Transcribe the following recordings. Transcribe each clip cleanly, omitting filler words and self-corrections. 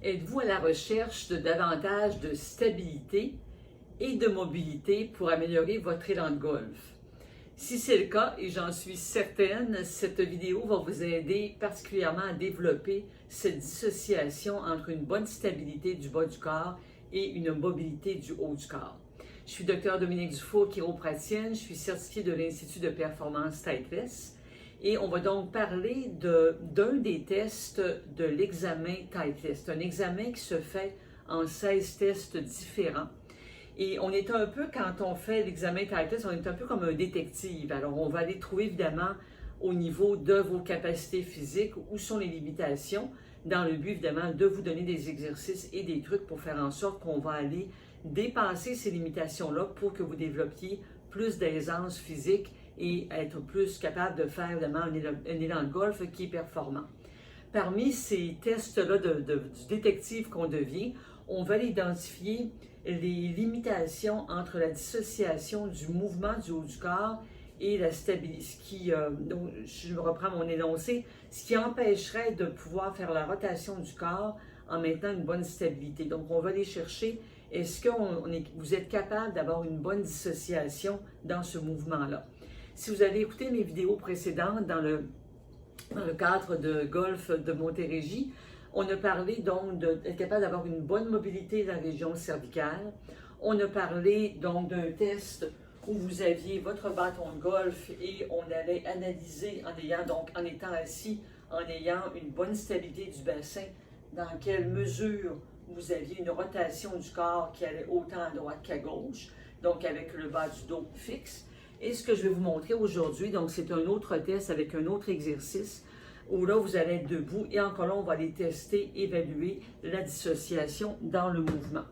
Êtes-vous à la recherche de davantage de stabilité et de mobilité pour améliorer votre élan de golf? Si c'est le cas, et j'en suis certaine, cette vidéo va vous aider particulièrement à développer cette dissociation entre une bonne stabilité du bas du corps et une mobilité du haut du corps. Je suis Dr Dominique Dufour, chiropraticienne, je suis certifiée de l'Institut de performance Titleist et on va donc parler d'un des tests de l'examen Titleist, un examen qui se fait en 16 tests différents. Et on est un peu, quand on fait l'examen Titleist, on est un peu comme un détective. Alors, on va aller trouver évidemment au niveau de vos capacités physiques où sont les limitations, dans le but évidemment de vous donner des exercices et des trucs pour faire en sorte qu'on va aller dépasser ces limitations-là pour que vous développiez plus d'aisance physique et être plus capable de faire évidemment un élan de golf qui est performant. Parmi ces tests-là du détective qu'on devient, on va identifier les limitations entre la dissociation du mouvement du haut du corps et la stabilité, donc je reprends mon énoncé, ce qui empêcherait de pouvoir faire la rotation du corps en maintenant une bonne stabilité. Donc, on va aller chercher, est-ce que vous êtes capable d'avoir une bonne dissociation dans ce mouvement-là? Si vous avez écouté mes vidéos précédentes dans le cadre de golf de Montérégie, on a parlé donc d'être capable d'avoir une bonne mobilité dans la région cervicale. On a parlé donc d'un test où vous aviez votre bâton de golf et on allait analyser en étant assis, en ayant une bonne stabilité du bassin, dans quelle mesure vous aviez une rotation du corps qui allait autant à droite qu'à gauche, donc avec le bas du dos fixe. Et ce que je vais vous montrer aujourd'hui, donc c'est un autre test avec un autre exercice, où là, vous allez être debout et encore là, on va aller tester, évaluer la dissociation dans le mouvement.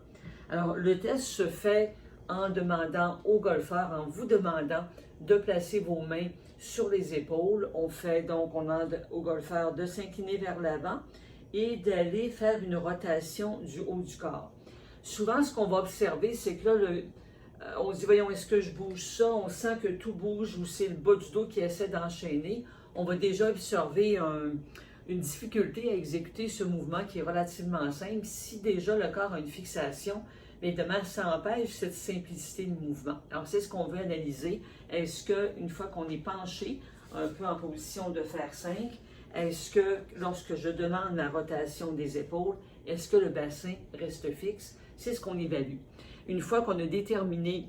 Alors, le test se fait en demandant au golfeur, en vous demandant de placer vos mains sur les épaules. On demande au golfeur de s'incliner vers l'avant et d'aller faire une rotation du haut du corps. Souvent, ce qu'on va observer, c'est que là, on se dit, voyons, est-ce que je bouge ça? On sent que tout bouge ou c'est le bas du dos qui essaie d'enchaîner. On va déjà observer une difficulté à exécuter ce mouvement qui est relativement simple. Si déjà le corps a une fixation, évidemment, ça empêche cette simplicité de mouvement. Alors, c'est ce qu'on veut analyser. Est-ce qu'une fois qu'on est penché, un peu en position de fer 5, est-ce que lorsque je demande la rotation des épaules, est-ce que le bassin reste fixe? C'est ce qu'on évalue. Une fois qu'on a déterminé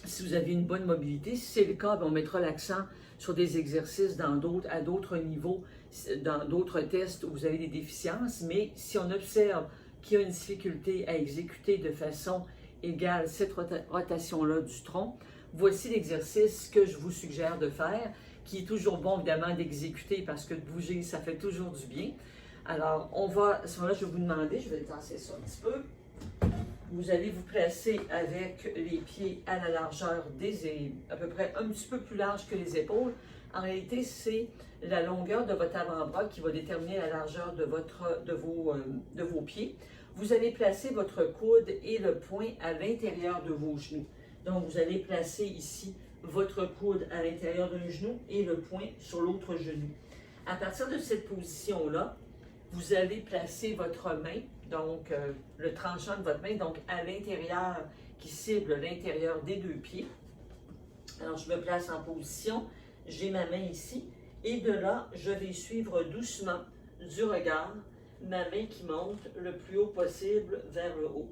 si vous avez une bonne mobilité, si c'est le cas, on mettra l'accent sur des exercices à d'autres niveaux, dans d'autres tests où vous avez des déficiences, mais si on observe qu'il y a une difficulté à exécuter de façon égale cette rotation-là du tronc, voici l'exercice que je vous suggère de faire, qui est toujours bon évidemment d'exécuter parce que de bouger, ça fait toujours du bien. Alors, à ce moment-là, je vais vous demander, je vais tasser ça un petit peu. Vous allez vous placer avec les pieds à la largeur à peu près un petit peu plus large que les épaules. En réalité, c'est la longueur de votre avant-bras qui va déterminer la largeur de vos pieds. Vous allez placer votre coude et le poing à l'intérieur de vos genoux. Donc, vous allez placer ici votre coude à l'intérieur d'un genou et le poing sur l'autre genou. À partir de cette position-là, vous allez placer votre main, donc le tranchant de votre main, donc à l'intérieur, qui cible l'intérieur des deux pieds. Alors, je me place en position, j'ai ma main ici, et de là, je vais suivre doucement du regard, ma main qui monte le plus haut possible vers le haut.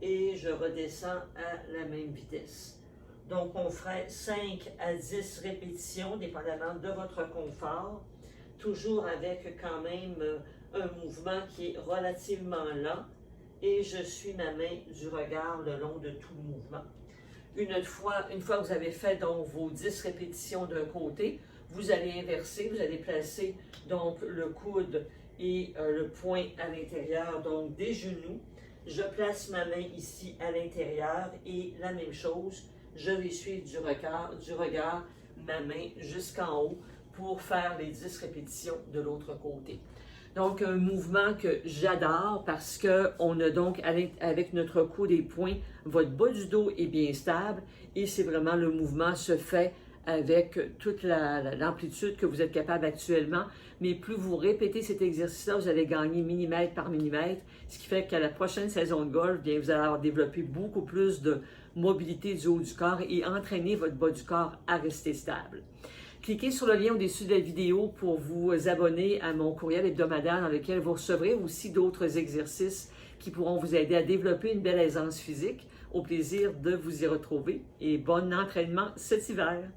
Et je redescends à la même vitesse. Donc, on ferait 5 à 10 répétitions, dépendamment de votre confort, toujours avec quand même un mouvement qui est relativement lent et je suis ma main du regard le long de tout le mouvement. Une fois que vous avez fait donc vos 10 répétitions d'un côté, vous allez inverser, vous allez placer donc le coude et le poing à l'intérieur donc des genoux. Je place ma main ici à l'intérieur et la même chose, je vais suivre du regard ma main jusqu'en haut pour faire les 10 répétitions de l'autre côté. Donc, un mouvement que j'adore parce qu'on a donc, avec notre coude et poing, votre bas du dos est bien stable et c'est vraiment le mouvement se fait avec toute l'amplitude que vous êtes capable actuellement, mais plus vous répétez cet exercice-là, vous allez gagner millimètre par millimètre, ce qui fait qu'à la prochaine saison de golf, bien, vous allez avoir développé beaucoup plus de mobilité du haut du corps et entraîner votre bas du corps à rester stable. Cliquez sur le lien au-dessus de la vidéo pour vous abonner à mon courriel hebdomadaire dans lequel vous recevrez aussi d'autres exercices qui pourront vous aider à développer une belle aisance physique. Au plaisir de vous y retrouver et bon entraînement cet hiver!